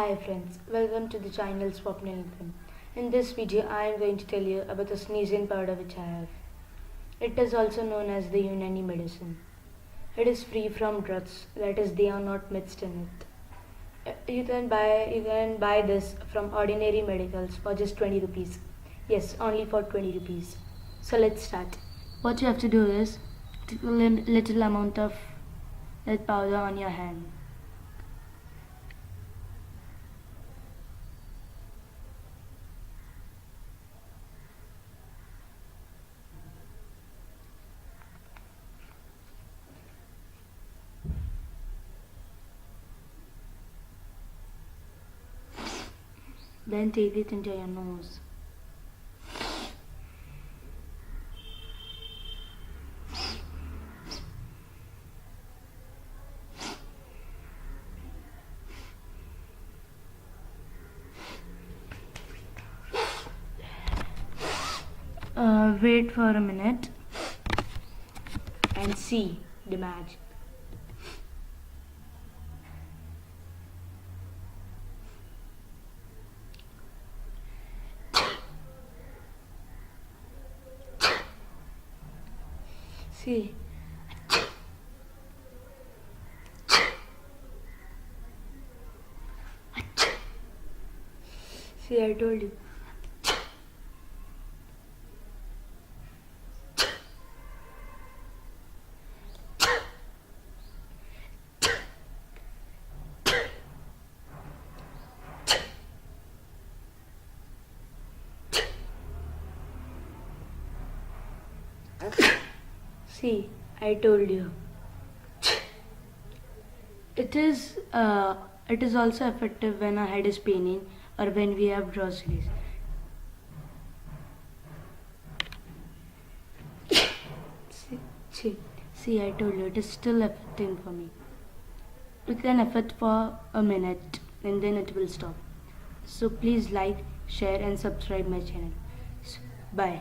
Hi friends, welcome to the channel Swapnil FM. In this video, I am going to tell you about the sneezing powder which I have. It is also known as the Unani medicine. It is free from drugs, that is, they are not mixed in it. You can buy this from ordinary medicals for just 20 rupees. Yes, only for 20 rupees. So let's start. What you have to do is take a little amount of that powder on your hand. Then take it into your nose. Wait for a minute and see the magic. See. See, I told you. See, I told you. It is also effective when our head is paining or when we have groceries. See, I told you, it is still affecting for me. It can affect for a minute and then it will stop. So please like, share and subscribe my channel. Bye.